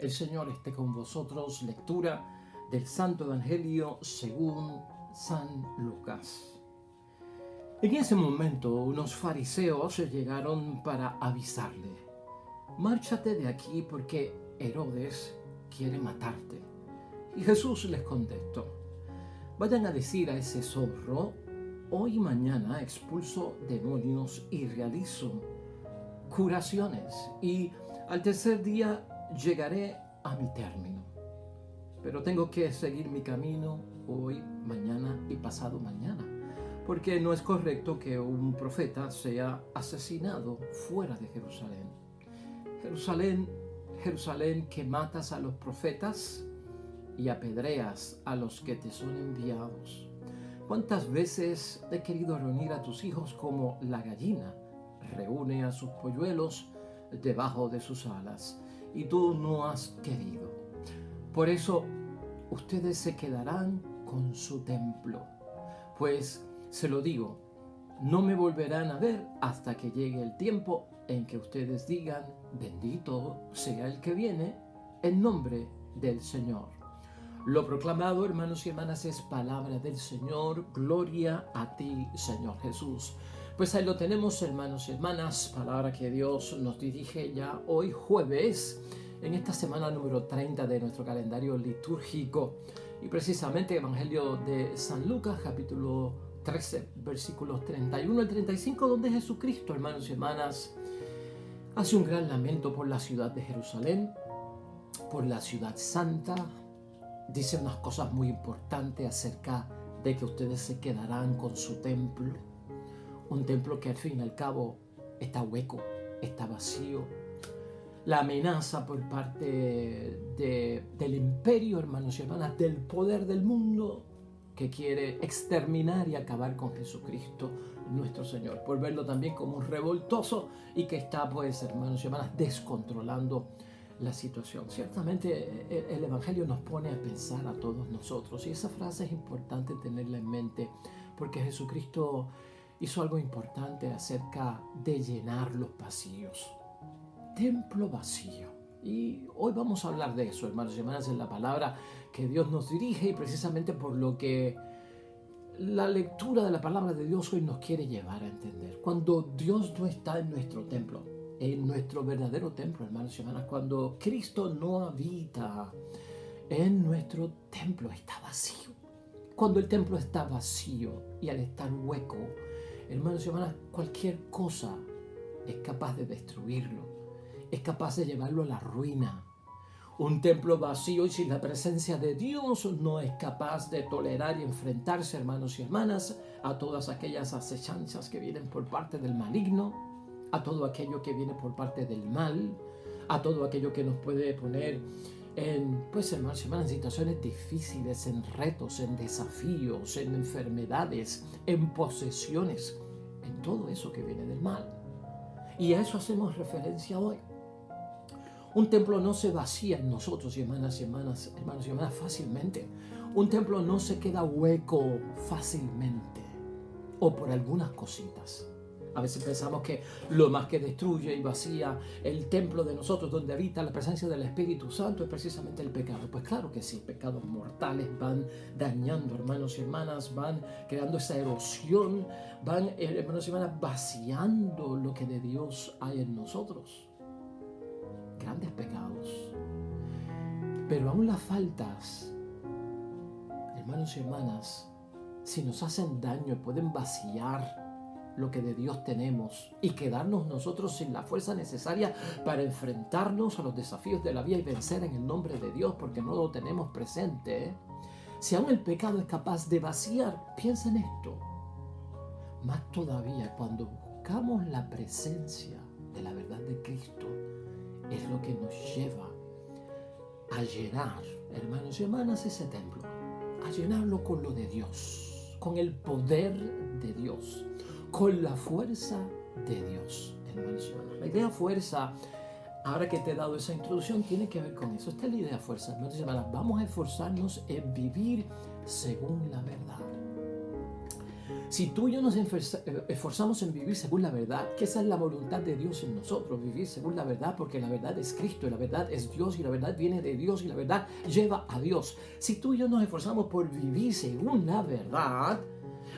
El Señor esté con vosotros. Lectura del Santo Evangelio según San Lucas. En ese momento unos fariseos llegaron para avisarle: márchate de aquí porque Herodes quiere matarte. Y Jesús les contestó: vayan a decir a ese zorro: hoy y mañana expulso demonios y realizo curaciones, y al tercer día llegaré a mi término. Pero tengo que seguir mi camino hoy, mañana y pasado mañana, porque no es correcto que un profeta sea asesinado fuera de Jerusalén. Jerusalén, Jerusalén, que matas a los profetas y apedreas a los que te son enviados. ¿Cuántas veces he querido reunir a tus hijos como la gallina reúne a sus polluelos debajo de sus alas, y tú no has querido? Por eso ustedes se quedarán con su templo. Pues se lo digo, no me volverán a ver hasta que llegue el tiempo en que ustedes digan: bendito sea el que viene en nombre del Señor. Lo proclamado, hermanos y hermanas, es palabra del Señor. Gloria a ti, Señor Jesús. Pues ahí lo tenemos, hermanos y hermanas, palabra que Dios nos dirige ya hoy jueves, en esta semana número 30 de nuestro calendario litúrgico. Y precisamente Evangelio de San Lucas, capítulo 13, versículos 31 al 35, donde Jesucristo, hermanos y hermanas, hace un gran lamento por la ciudad de Jerusalén, por la ciudad santa. Dice unas cosas muy importantes acerca de que ustedes se quedarán con su templo. Un templo que al fin y al cabo está hueco, está vacío. La amenaza por parte del imperio, hermanos y hermanas, del poder del mundo, que quiere exterminar y acabar con Jesucristo, nuestro Señor, por verlo también como un revoltoso y que está, pues, hermanos y hermanas, descontrolando la situación. Ciertamente el Evangelio nos pone a pensar a todos nosotros, y esa frase es importante tenerla en mente, porque Jesucristo hizo algo importante acerca de llenar los vacíos. Templo vacío. Y hoy vamos a hablar de eso, hermanos y hermanas, en la palabra que Dios nos dirige, y precisamente por lo que la lectura de la palabra de Dios hoy nos quiere llevar a entender. Cuando Dios no está en nuestro templo, en nuestro verdadero templo, hermanos y hermanas, cuando Cristo no habita en nuestro templo, está vacío. Cuando el templo está vacío y al estar hueco, hermanos y hermanas, cualquier cosa es capaz de destruirlo, es capaz de llevarlo a la ruina. Un templo vacío y sin la presencia de Dios no es capaz de tolerar y enfrentarse, hermanos y hermanas, a todas aquellas acechanzas que vienen por parte del maligno, a todo aquello que viene por parte del mal, a todo aquello que nos puede poner en, pues, hermanos y hermanas, en situaciones difíciles, en retos, en desafíos, en enfermedades, en posesiones, en todo eso que viene del mal. Y a eso hacemos referencia hoy. Un templo no se vacía en nosotros, hermanos y hermanas, fácilmente. Un templo no se queda hueco fácilmente, o por algunas cositas. A veces pensamos que lo más que destruye y vacía el templo de nosotros, donde habita la presencia del Espíritu Santo, es precisamente el pecado. Pues claro que sí, pecados mortales van dañando, hermanos y hermanas, van creando esa erosión, van, hermanos y hermanas, vaciando lo que de Dios hay en nosotros. Grandes pecados. Pero aún las faltas, hermanos y hermanas, si nos hacen daño, pueden vaciar lo que de Dios tenemos y quedarnos nosotros sin la fuerza necesaria para enfrentarnos a los desafíos de la vida y vencer en el nombre de Dios, porque no lo tenemos presente. Si aún el pecado es capaz de vaciar, piensa en esto. Más todavía cuando buscamos la presencia de la verdad de Cristo, es lo que nos lleva a llenar, hermanos y hermanas, ese templo, a llenarlo con lo de Dios, con el poder de Dios, con la fuerza de Dios, hermanos y hermanas. La idea fuerza, ahora que te he dado esa introducción, tiene que ver con eso. Esta es la idea fuerza, hermanos y hermanas. Vamos a esforzarnos en vivir según la verdad. Si tú y yo nos esforzamos en vivir según la verdad, que esa es la voluntad de Dios en nosotros, vivir según la verdad, porque la verdad es Cristo, y la verdad es Dios, y la verdad viene de Dios, y la verdad lleva a Dios. Si tú y yo nos esforzamos por vivir según la verdad,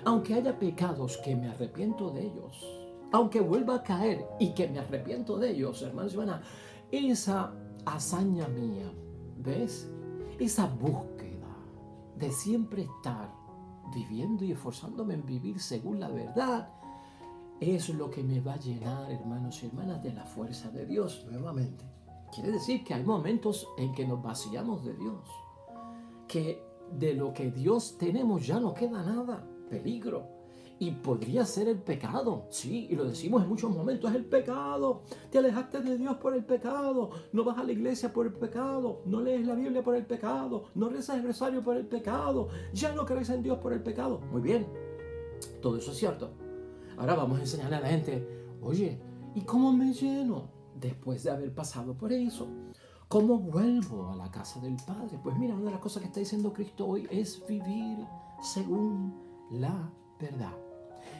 aunque haya pecados que me arrepiento de ellos, aunque vuelva a caer y que me arrepiento de ellos, hermanos y hermanas, esa hazaña mía, ¿ves? Esa búsqueda de siempre estar viviendo y esforzándome en vivir según la verdad, es lo que me va a llenar, hermanos y hermanas, de la fuerza de Dios nuevamente. Quiere decir que hay momentos en que nos vaciamos de Dios, que de lo que Dios tenemos ya no queda nada, peligro. Y podría ser el pecado, sí, y lo decimos en muchos momentos, es el pecado. Te alejaste de Dios por el pecado, no vas a la iglesia por el pecado, no lees la Biblia por el pecado, no rezas el rosario por el pecado, ya no crees en Dios por el pecado. Muy bien, todo eso es cierto. Ahora vamos a enseñarle a la gente, oye, ¿y cómo me lleno después de haber pasado por eso? ¿Cómo vuelvo a la casa del Padre? Pues mira, una de las cosas que está diciendo Cristo hoy es vivir según la verdad.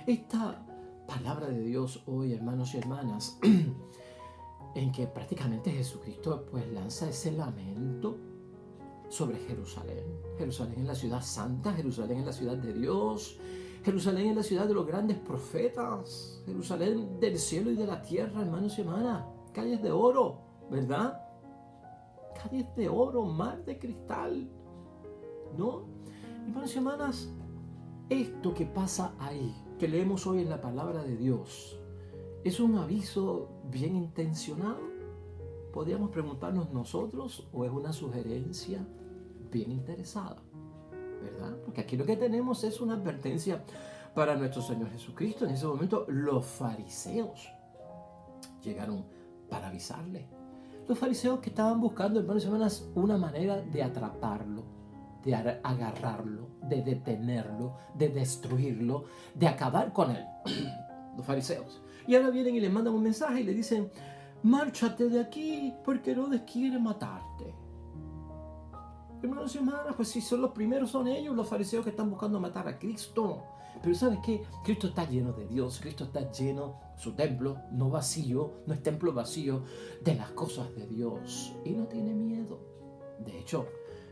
Esta palabra de Dios hoy, hermanos y hermanas, en que prácticamente Jesucristo pues lanza ese lamento sobre Jerusalén. Jerusalén es la ciudad santa, Jerusalén es la ciudad de Dios, Jerusalén es la ciudad de los grandes profetas, Jerusalén del cielo y de la tierra, hermanos y hermanas, calles de oro, ¿verdad? Calles de oro, mar de cristal, ¿no? Hermanos y hermanas, esto que pasa ahí, que leemos hoy en la palabra de Dios, ¿es un aviso bien intencionado? Podríamos preguntarnos nosotros, o es una sugerencia bien interesada, ¿verdad? Porque aquí lo que tenemos es una advertencia para nuestro Señor Jesucristo. En ese momento los fariseos llegaron para avisarle. Los fariseos que estaban buscando, hermanos y hermanas, una manera de atraparlo, de agarrarlo, de detenerlo, de destruirlo, de acabar con él. Los fariseos. Y ahora vienen y le mandan un mensaje y le dicen, márchate de aquí porque Herodes quiere matarte. Hermanos y hermanas, pues si son los primeros, son ellos, los fariseos que están buscando matar a Cristo. Pero ¿sabes qué? Cristo está lleno de Dios, Cristo está lleno, su templo, no vacío, no es templo vacío, de las cosas de Dios. Y no tiene miedo. De hecho,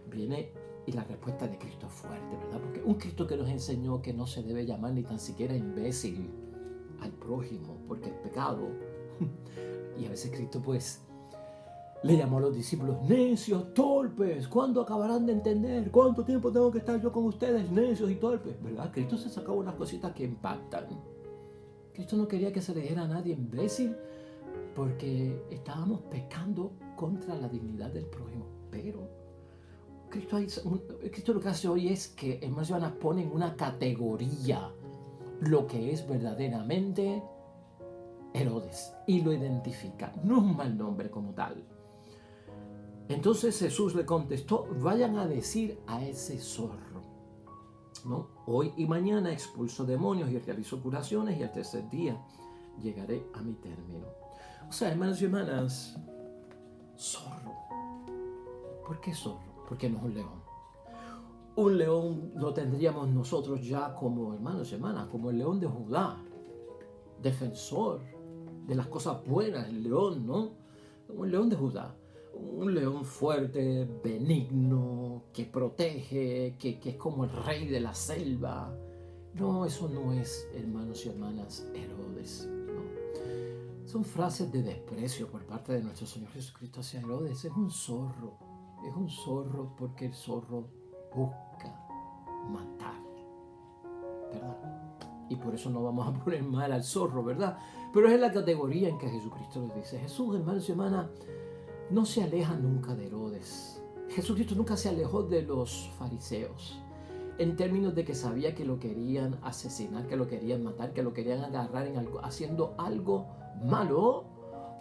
viene y la respuesta de Cristo es fuerte, ¿verdad? Porque un Cristo que nos enseñó que no se debe llamar ni tan siquiera imbécil al prójimo, porque es pecado. Y a veces Cristo pues le llamó a los discípulos necios, torpes. ¿Cuándo acabarán de entender? ¿Cuánto tiempo tengo que estar yo con ustedes, necios y torpes? ¿Verdad? Cristo se sacaba unas cositas que impactan. Cristo no quería que se le dijera a nadie imbécil porque estábamos pecando contra la dignidad del prójimo. Pero Cristo lo que hace hoy es que, hermanos y hermanas, pone en una categoría lo que es verdaderamente Herodes y lo identifica. No es un mal nombre como tal. Entonces Jesús le contestó, vayan a decir a ese zorro, ¿no? Hoy y mañana expulso demonios y realizo curaciones y al tercer día llegaré a mi término. O sea, hermanos y hermanas, zorro. ¿Por qué zorro? Porque no es un león. Un león lo tendríamos nosotros ya como, hermanos y hermanas, como el león de Judá, defensor de las cosas buenas, el león, ¿no? Un león de Judá. Un león fuerte, benigno, que protege, que es como el rey de la selva. No, eso no es, hermanos y hermanas, Herodes, ¿no? Son frases de desprecio por parte de nuestro Señor Jesucristo hacia Herodes. Es un zorro porque el zorro busca matar, ¿verdad? Y por eso no vamos a poner mal al zorro, ¿verdad? Pero es la categoría en que Jesucristo le dice. Jesús, hermanos y hermanas, no se aleja nunca de Herodes. Jesucristo nunca se alejó de los fariseos, en términos de que sabía que lo querían asesinar, que lo querían matar, que lo querían agarrar haciendo algo malo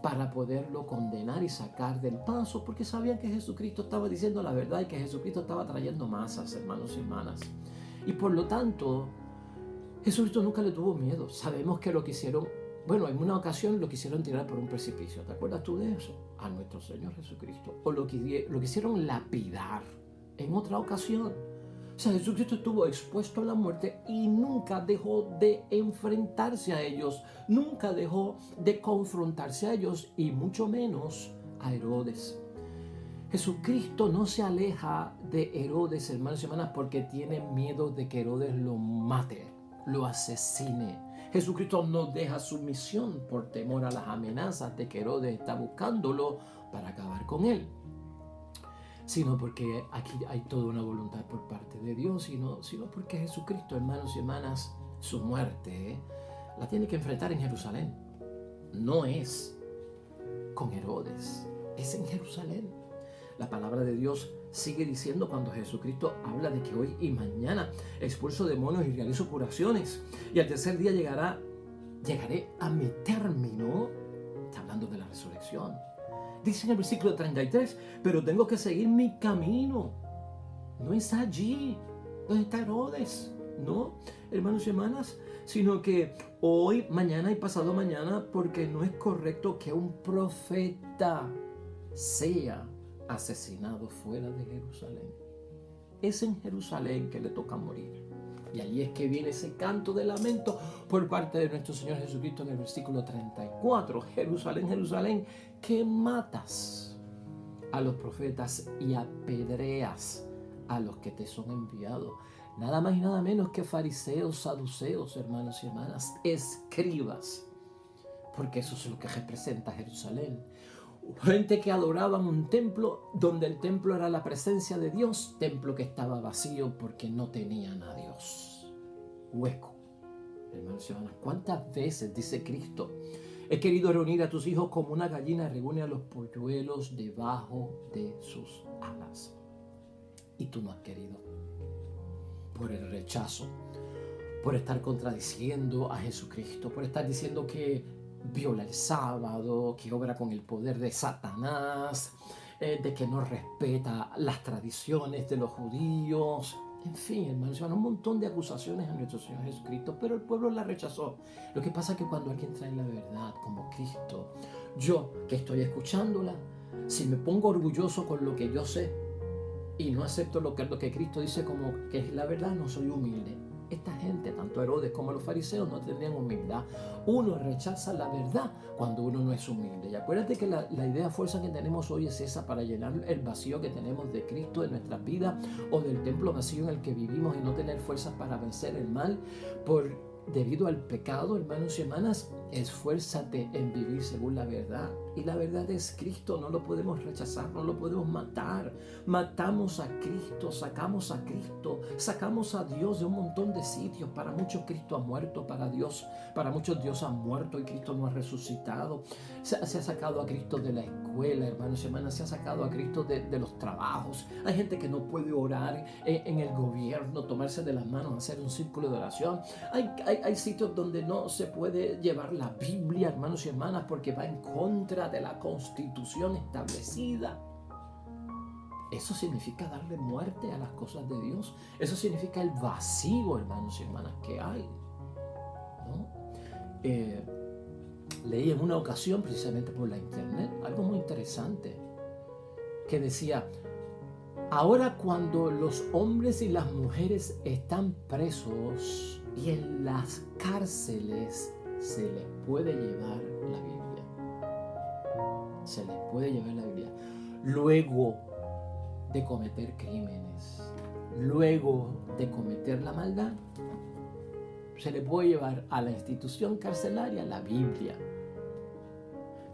para poderlo condenar y sacar del paso, porque sabían que Jesucristo estaba diciendo la verdad y que Jesucristo estaba trayendo masas, hermanos y hermanas. Y por lo tanto, Jesucristo nunca le tuvo miedo. Sabemos que lo quisieron, bueno, en una ocasión lo quisieron tirar por un precipicio. ¿Te acuerdas tú de eso? A nuestro Señor Jesucristo. O lo quisieron lapidar en otra ocasión. sea, Jesucristo estuvo expuesto a la muerte y nunca dejó de enfrentarse a ellos, nunca dejó de confrontarse a ellos y mucho menos a Herodes. Jesucristo no se aleja de Herodes, hermanos y hermanas, porque tiene miedo de que Herodes lo mate, lo asesine. Jesucristo no deja su misión por temor a las amenazas de que Herodes está buscándolo para acabar con él, sino porque aquí hay toda una voluntad por parte de Dios, sino porque Jesucristo, hermanos y hermanas, su muerte la tiene que enfrentar en Jerusalén. No es con Herodes, es en Jerusalén. La palabra de Dios sigue diciendo cuando Jesucristo habla de que hoy y mañana expulso demonios y realizo curaciones y al tercer día llegaré a mi término. Está hablando de la resurrección. Dice en el versículo 33, pero tengo que seguir mi camino. No es allí donde está Herodes, no, hermanos y hermanas, sino que hoy, mañana y pasado mañana, porque no es correcto que un profeta sea asesinado fuera de Jerusalén. Es en Jerusalén que le toca morir. Y allí es que viene ese canto de lamento por parte de nuestro Señor Jesucristo en el versículo 34. Jerusalén, Jerusalén, que matas a los profetas y apedreas a los que te son enviados. Nada más y nada menos que fariseos, saduceos, hermanos y hermanas, escribas. Porque eso es lo que representa Jerusalén. Gente que adoraban un templo donde el templo era la presencia de Dios, templo que estaba vacío porque no tenían a Dios. Hueco. Hermanos y hermanas, ¿cuántas veces dice Cristo? He querido reunir a tus hijos como una gallina reúne a los polluelos debajo de sus alas. Y tú no has querido. Por el rechazo, por estar contradiciendo a Jesucristo, por estar diciendo que viola el sábado, que obra con el poder de Satanás, de que no respeta las tradiciones de los judíos. En fin, hermanos, un montón de acusaciones a nuestro Señor Jesucristo, pero el pueblo la rechazó. Lo que pasa es que cuando alguien trae la verdad como Cristo, yo que estoy escuchándola, si me pongo orgulloso con lo que yo sé y no acepto lo que Cristo dice como que es la verdad, no soy humilde. Esta gente, tanto Herodes como los fariseos, no tenían humildad. Uno rechaza la verdad cuando uno no es humilde. Y acuérdate que la idea fuerza que tenemos hoy es esa, para llenar el vacío que tenemos de Cristo en nuestras vidas o del templo vacío en el que vivimos y no tener fuerzas para vencer el mal debido al pecado, hermanos y hermanas. Esfuérzate en vivir según la verdad. Y la verdad es Cristo, no lo podemos rechazar, no lo podemos matar. Matamos a Cristo, sacamos a Cristo, sacamos a Dios de un montón de sitios. Para muchos Cristo ha muerto, para muchos Dios ha muerto y Cristo no ha resucitado. Se ha sacado a Cristo de la escuela, hermanos y hermanas, se ha sacado a Cristo de los trabajos. Hay gente que no puede orar en el gobierno, tomarse de las manos, hacer un círculo de oración. Hay sitios donde no se puede llevar la Biblia, hermanos y hermanas, porque va en contra de la constitución establecida. Eso significa darle muerte a las cosas de Dios. Eso significa el vacío, hermanos y hermanas, que hay, ¿no? Leí en una ocasión, precisamente por la internet, algo muy interesante, que decía: ahora cuando los hombres y las mujeres están presos y en las cárceles, se les puede llevar la Biblia. Se les puede llevar la Biblia. Luego de cometer crímenes, luego de cometer la maldad, se les puede llevar a la institución carcelaria la Biblia.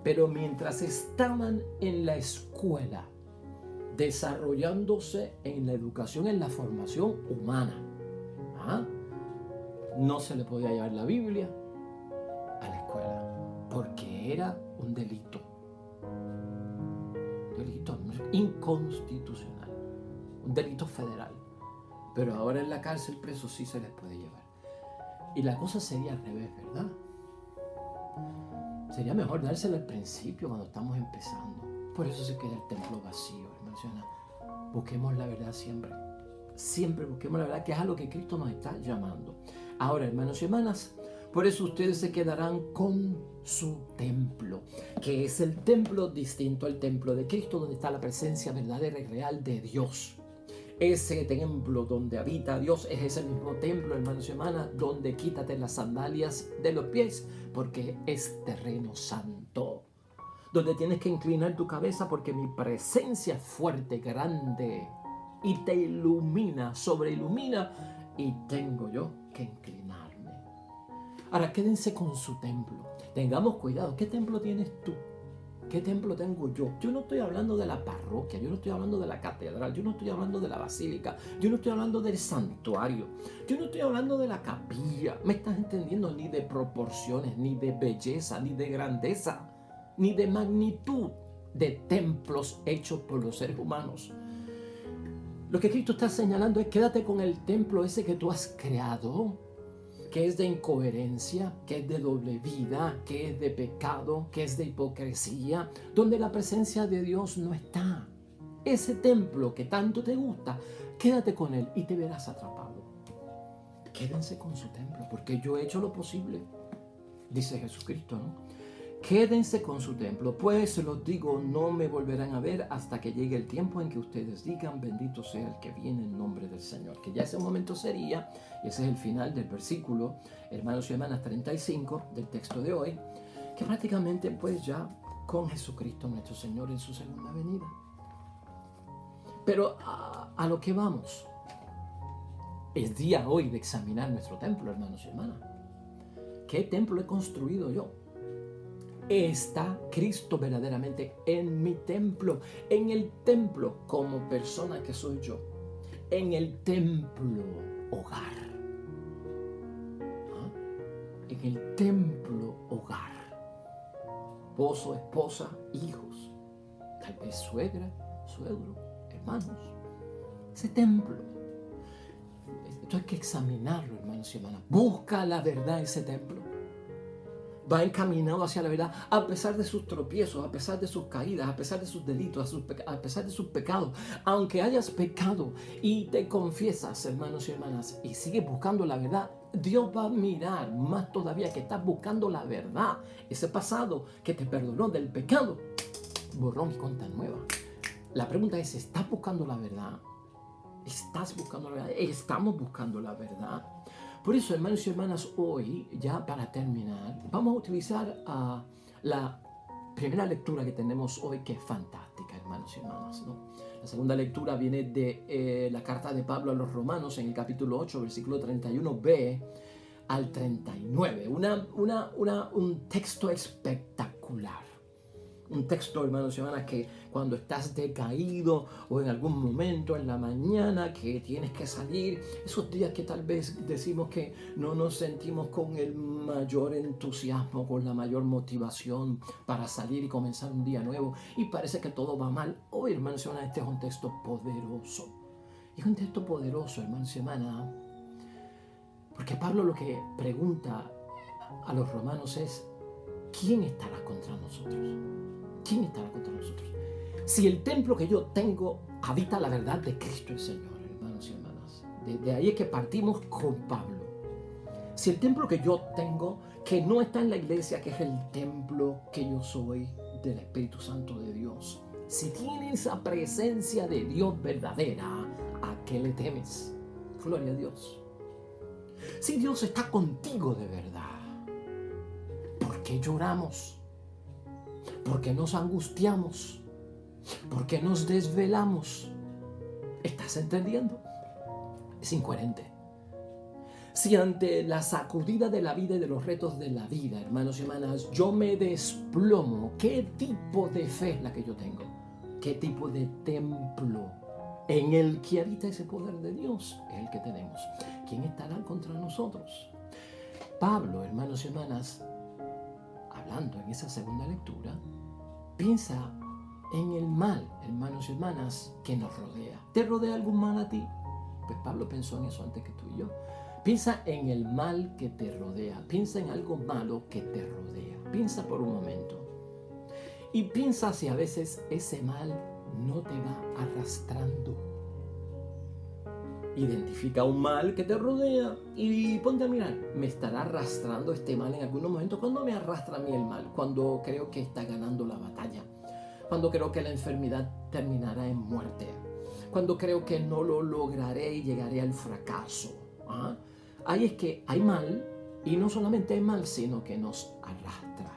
Pero mientras estaban en la escuela, desarrollándose en la educación, en la formación humana, no se le podía llevar la Biblia a la escuela, porque era un delito inconstitucional, un delito federal. Pero ahora en la cárcel preso sí se les puede llevar. Y la cosa sería al revés, ¿verdad? Sería mejor dárselo al principio, cuando estamos empezando. Por eso se queda el templo vacío, hermanos. Busquemos la verdad siempre. Siempre busquemos la verdad, que es a lo que Cristo nos está llamando. Ahora, hermanos y hermanas, por eso ustedes se quedarán con su templo, que es el templo distinto al templo de Cristo, donde está la presencia verdadera y real de Dios. Ese templo donde habita Dios es ese mismo templo, hermanos y hermanas, donde quítate las sandalias de los pies, porque es terreno santo. Donde tienes que inclinar tu cabeza porque mi presencia es fuerte, grande, y te ilumina, sobreilumina, y tengo yo que inclinarme. Ahora, quédense con su templo. Tengamos cuidado. ¿Qué templo tienes tú? ¿Qué templo tengo yo? Yo no estoy hablando de la parroquia, yo no estoy hablando de la catedral, yo no estoy hablando de la basílica, yo no estoy hablando del santuario, yo no estoy hablando de la capilla. ¿Me estás entendiendo? Ni de proporciones, ni de belleza, ni de grandeza, ni de magnitud de templos hechos por los seres humanos. Lo que Cristo está señalando es: quédate con el templo ese que tú has creado, que es de incoherencia, que es de doble vida, que es de pecado, que es de hipocresía, donde la presencia de Dios no está. Ese templo que tanto te gusta, quédate con él y te verás atrapado. Quédense con su templo, porque yo he hecho lo posible, dice Jesucristo, ¿no? Quédense con su templo, pues se los digo, no me volverán a ver hasta que llegue el tiempo en que ustedes digan: bendito sea el que viene en nombre del Señor. Que ya ese momento sería, y ese es el final del versículo, hermanos y hermanas, 35 del texto de hoy, que prácticamente pues ya con Jesucristo nuestro Señor en su segunda venida. Pero a lo que vamos, es día hoy de examinar nuestro templo, hermanos y hermanas. ¿Qué templo he construido yo? ¿Está Cristo verdaderamente en mi templo? En el templo como persona que soy yo. En el templo hogar. ¿Ah? En el templo hogar. Esposo, esposa, hijos. Tal vez suegra, suegro, hermanos. Ese templo. Esto hay que examinarlo, hermanos y hermanas. Busca la verdad ese templo. Va encaminado hacia la verdad, a pesar de sus tropiezos, a pesar de sus caídas, a pesar de sus delitos, a pesar de sus pecados. Aunque hayas pecado y te confiesas, hermanos y hermanas, y sigues buscando la verdad, Dios va a mirar más todavía que estás buscando la verdad. Ese pasado que te perdonó del pecado, borrón y cuenta nueva. La pregunta es: ¿estás buscando la verdad? ¿Estás buscando la verdad? ¿Estamos buscando la verdad? Por eso, hermanos y hermanas, hoy, ya para terminar, vamos a utilizar la primera lectura que tenemos hoy, que es fantástica, hermanos y hermanas, ¿no? La segunda lectura viene de la carta de Pablo a los Romanos, en el capítulo 8, versículo 31b al 39. Un texto espectacular. Un texto, hermanos y hermanas, que cuando estás decaído o en algún momento en la mañana que tienes que salir, esos días que tal vez decimos que no nos sentimos con el mayor entusiasmo, con la mayor motivación para salir y comenzar un día nuevo y parece que todo va mal. Hoy, hermanos y hermanas, este es un texto poderoso. Es un texto poderoso, hermanos y hermanas, porque Pablo lo que pregunta a los romanos es: ¿quién estará contra nosotros? ¿Quién estará contra nosotros? Si el templo que yo tengo habita la verdad de Cristo el Señor, hermanos y hermanas. De ahí es que partimos con Pablo. Si el templo que yo tengo, que no está en la iglesia, que es el templo que yo soy del Espíritu Santo de Dios, si tiene esa presencia de Dios verdadera, ¿a qué le temes? Gloria a Dios. Si Dios está contigo de verdad, ¿por qué lloramos? ¿Por qué nos angustiamos? ¿Por qué nos desvelamos? ¿Estás entendiendo? Es incoherente. Si ante la sacudida de la vida y de los retos de la vida, hermanos y hermanas, yo me desplomo, ¿qué tipo de fe es la que yo tengo? ¿Qué tipo de templo en el que habita ese poder de Dios es el que tenemos? ¿Quién estará contra nosotros? Pablo, hermanos y hermanas, hablando en esa segunda lectura, piensa en el mal, hermanos y hermanas, que nos rodea. ¿Te rodea algún mal a ti? Pues Pablo pensó en eso antes que tú y yo. Piensa en el mal que te rodea. Piensa en algo malo que te rodea. Piensa por un momento. Y piensa si a veces ese mal no te va arrastrando. Identifica un mal que te rodea y ponte a mirar. ¿Me estará arrastrando este mal en algunos momentos? ¿Cuándo me arrastra a mí el mal? Cuando creo que está ganando la batalla. Cuando creo que la enfermedad terminará en muerte. cuando creo que no lo lograré y llegaré al fracaso. ¿Ah? Ahí es que hay mal, y no solamente hay mal, sino que nos arrastra.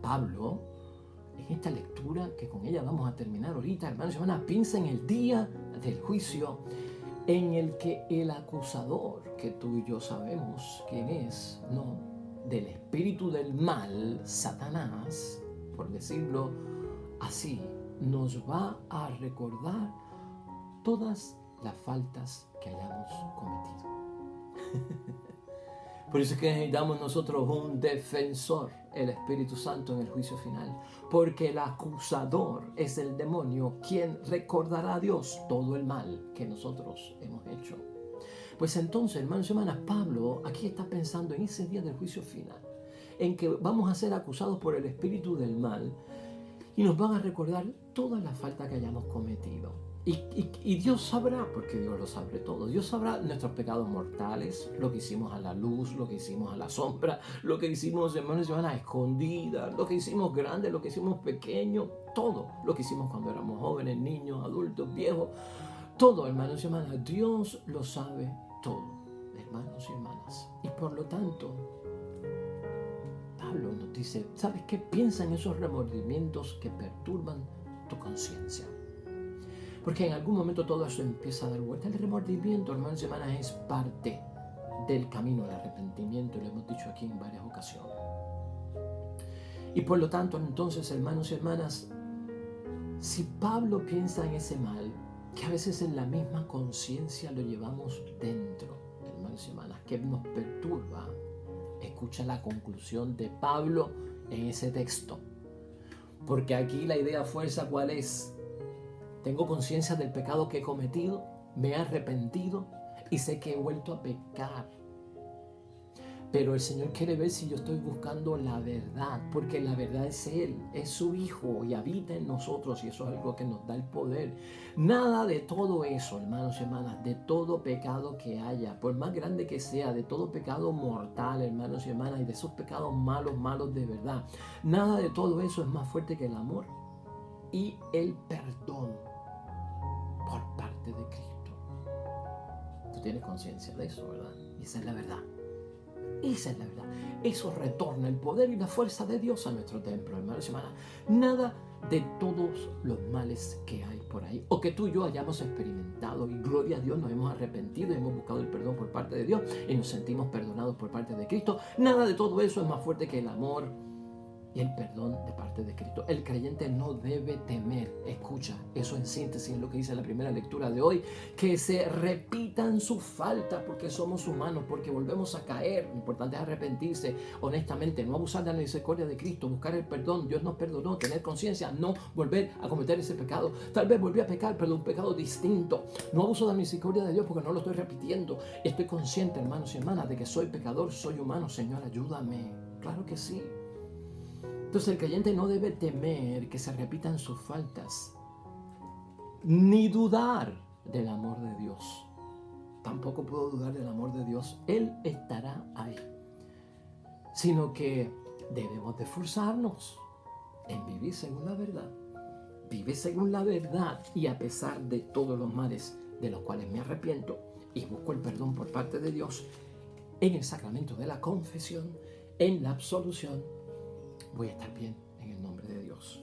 Pablo, en esta lectura, que con ella vamos a terminar ahorita, hermanos y hermanas, piensa en el día del juicio, en el que el acusador, que tú y yo sabemos quién es, ¿no? Del espíritu del mal, Satanás, por decirlo así, nos va a recordar todas las faltas que hayamos cometido. Por eso es que necesitamos nosotros un defensor, el Espíritu Santo, en el juicio final. Porque el acusador es el demonio quien recordará a Dios todo el mal que nosotros hemos hecho. Pues entonces, hermanos y hermanas, Pablo aquí está pensando en ese día del juicio final, en que vamos a ser acusados por el espíritu del mal y nos van a recordar todas las faltas que hayamos cometido. Y Dios sabrá, porque Dios lo sabe todo. Dios sabrá nuestros pecados mortales, lo que hicimos a la luz, lo que hicimos a la sombra, lo que hicimos, hermanos y hermanas, a escondidas, lo que hicimos grande, lo que hicimos pequeño, todo lo que hicimos cuando éramos jóvenes, niños, adultos, viejos, todo, hermanos y hermanas. Dios lo sabe todo, hermanos y hermanas. Y por lo tanto, Pablo nos dice, ¿sabes qué? Piensa en esos remordimientos que perturban tu conciencia. Porque en algún momento todo eso empieza a dar vuelta. El remordimiento, hermanos y hermanas, es parte del camino del arrepentimiento, y lo hemos dicho aquí en varias ocasiones. Y por lo tanto, entonces, hermanos y hermanas, si Pablo piensa en ese mal, que a veces en la misma conciencia lo llevamos dentro, hermanos y hermanas, que nos perturba, escucha la conclusión de Pablo en ese texto. Porque aquí la idea fuerza, ¿cuál es? Tengo conciencia del pecado que he cometido, me he arrepentido y sé que he vuelto a pecar. Pero el Señor quiere ver si yo estoy buscando la verdad, porque la verdad es Él, es su Hijo y habita en nosotros, y eso es algo que nos da el poder. Nada de todo eso, hermanos y hermanas, de todo pecado que haya, por más grande que sea, de todo pecado mortal, hermanos y hermanas, y de esos pecados malos de verdad, nada de todo eso es más fuerte que el amor y el perdón por parte de Cristo. Tú tienes conciencia de eso, ¿verdad? Y esa es la verdad. Esa es la verdad. Eso retorna el poder y la fuerza de Dios a nuestro templo, hermanos y hermanas. Nada de todos los males que hay por ahí, o que tú y yo hayamos experimentado, y gloria a Dios, nos hemos arrepentido y hemos buscado el perdón por parte de Dios y nos sentimos perdonados por parte de Cristo. Nada de todo eso es más fuerte que el amor y el perdón de parte de Cristo. El creyente no debe temer, escucha, eso en síntesis es lo que dice la primera lectura de hoy, que se repitan sus faltas, porque somos humanos, porque volvemos a caer. Lo importante es arrepentirse honestamente, no abusar de la misericordia de Cristo, buscar el perdón. Dios nos perdonó, tener conciencia, no volver a cometer ese pecado. Tal vez volví a pecar, pero un pecado distinto. No abuso de la misericordia de Dios porque no lo estoy repitiendo. Estoy consciente, hermanos y hermanas, de que soy pecador, soy humano. Señor, ayúdame. Claro que sí. Entonces el creyente no debe temer que se repitan sus faltas, ni dudar del amor de Dios. Tampoco puedo dudar del amor de Dios. Él estará ahí. Sino que debemos de esforzarnos en vivir según la verdad. Vive según la verdad, y a pesar de todos los males de los cuales me arrepiento y busco el perdón por parte de Dios, en el sacramento de la confesión, en la absolución, voy a estar bien en el nombre de Dios.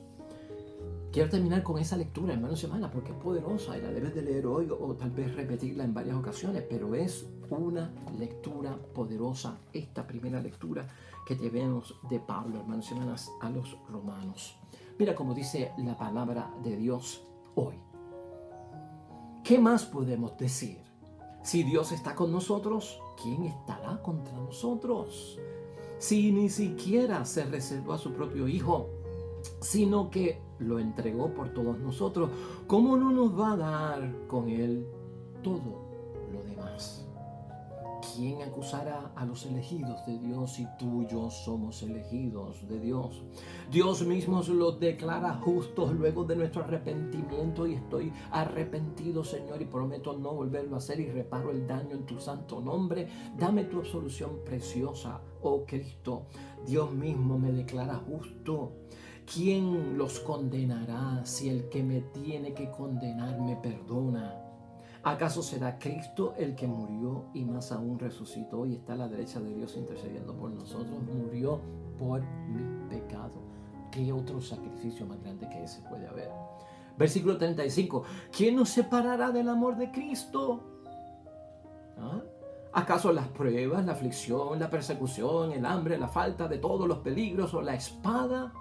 Quiero terminar con esa lectura, hermanos y hermanas, porque es poderosa y la debes de leer hoy o tal vez repetirla en varias ocasiones, pero es una lectura poderosa, esta primera lectura que tenemos de Pablo, hermanos y hermanas, a los romanos. Mira cómo dice la palabra de Dios hoy. ¿Qué más podemos decir? Si Dios está con nosotros, ¿quién estará contra nosotros? Si ni siquiera se reservó a su propio Hijo, sino que lo entregó por todos nosotros, ¿cómo no nos va a dar con Él todo lo demás? ¿Quién acusará a los elegidos de Dios si tú y yo somos elegidos de Dios? Dios mismo los declara justos luego de nuestro arrepentimiento, y estoy arrepentido, Señor, y prometo no volverlo a hacer y reparo el daño en tu santo nombre. Dame tu absolución preciosa, oh Cristo. Dios mismo me declara justo. ¿quién los condenará si el que me tiene que condenar me perdona? ¿Acaso será Cristo el que murió y más aún resucitó y está a la derecha de Dios intercediendo por nosotros? Murió por mi pecado. ¿Qué otro sacrificio más grande que ese puede haber? Versículo 35. ¿Quién nos separará del amor de Cristo? ¿Ah? ¿Acaso las pruebas, la aflicción, la persecución, el hambre, la falta de todos los peligros o la espada?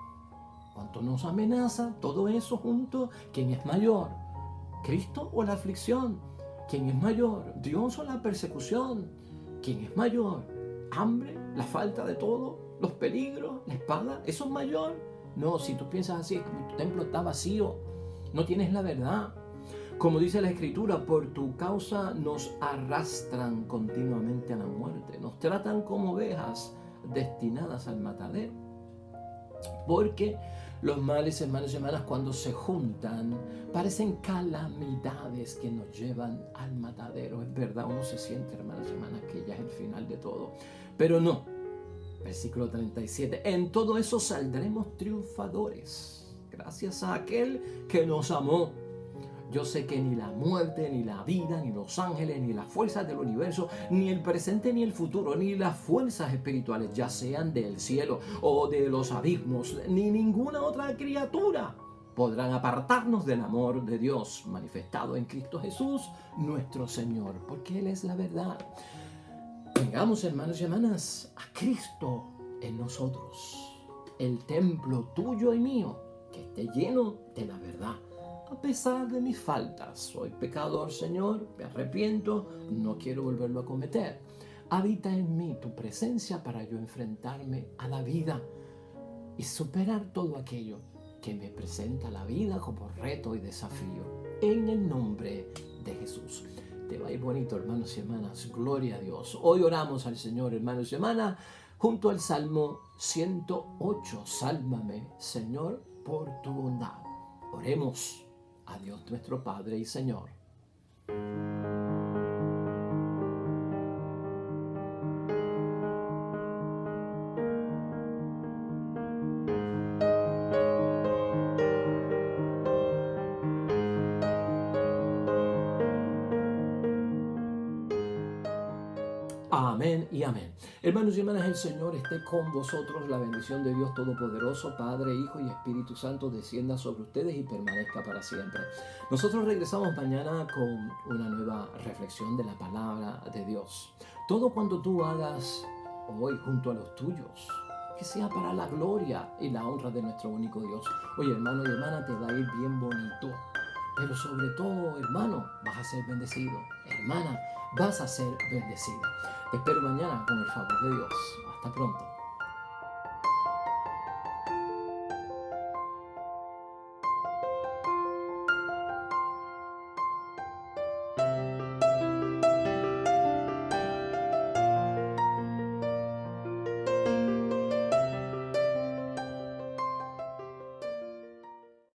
¿Cuánto nos amenaza todo eso junto? ¿Quién es mayor? ¿Cristo o la aflicción? ¿Quién es mayor? ¿Dios o la persecución? ¿Quién es mayor? ¿Hambre? ¿La falta de todo? ¿Los peligros? ¿La espada? ¿Eso es mayor? No, si tú piensas así, es como tu templo está vacío. No tienes la verdad. Como dice la Escritura, por tu causa nos arrastran continuamente a la muerte. Nos tratan como ovejas destinadas al matadero. Porque los males, hermanos y hermanas, cuando se juntan, parecen calamidades que nos llevan al matadero. Es verdad, uno se siente, hermanos y hermanas, que ya es el final de todo. Pero no. Versículo 37. En todo eso saldremos triunfadores, gracias a aquel que nos amó. Yo sé que ni la muerte, ni la vida, ni los ángeles, ni las fuerzas del universo, ni el presente, ni el futuro, ni las fuerzas espirituales, ya sean del cielo o de los abismos, ni ninguna otra criatura podrán apartarnos del amor de Dios manifestado en Cristo Jesús, nuestro Señor, porque Él es la verdad. Vengamos, hermanos y hermanas, a Cristo en nosotros, el templo tuyo y mío, que esté lleno de la verdad. A pesar de mis faltas, soy pecador, Señor, me arrepiento, no quiero volverlo a cometer. Habita en mí tu presencia para yo enfrentarme a la vida y superar todo aquello que me presenta la vida como reto y desafío. En el nombre de Jesús. Te va a ir bonito, hermanos y hermanas. Gloria a Dios. Hoy oramos al Señor, hermanos y hermanas, junto al Salmo 108. Sálvame, Señor, por tu bondad. Oremos a Dios nuestro Padre y Señor. Amén y amén. Hermanos y hermanas, el Señor esté con vosotros. La bendición de Dios Todopoderoso, Padre, Hijo y Espíritu Santo, descienda sobre ustedes y permanezca para siempre. Nosotros regresamos mañana con una nueva reflexión de la palabra de Dios. Todo cuanto tú hagas hoy junto a los tuyos, que sea para la gloria y la honra de nuestro único Dios. Oye, hermano y hermana, te va a ir bien bonito. Pero sobre todo, hermano, vas a ser bendecido. Hermana, vas a ser bendecida. Te espero mañana con el favor de Dios. Hasta pronto.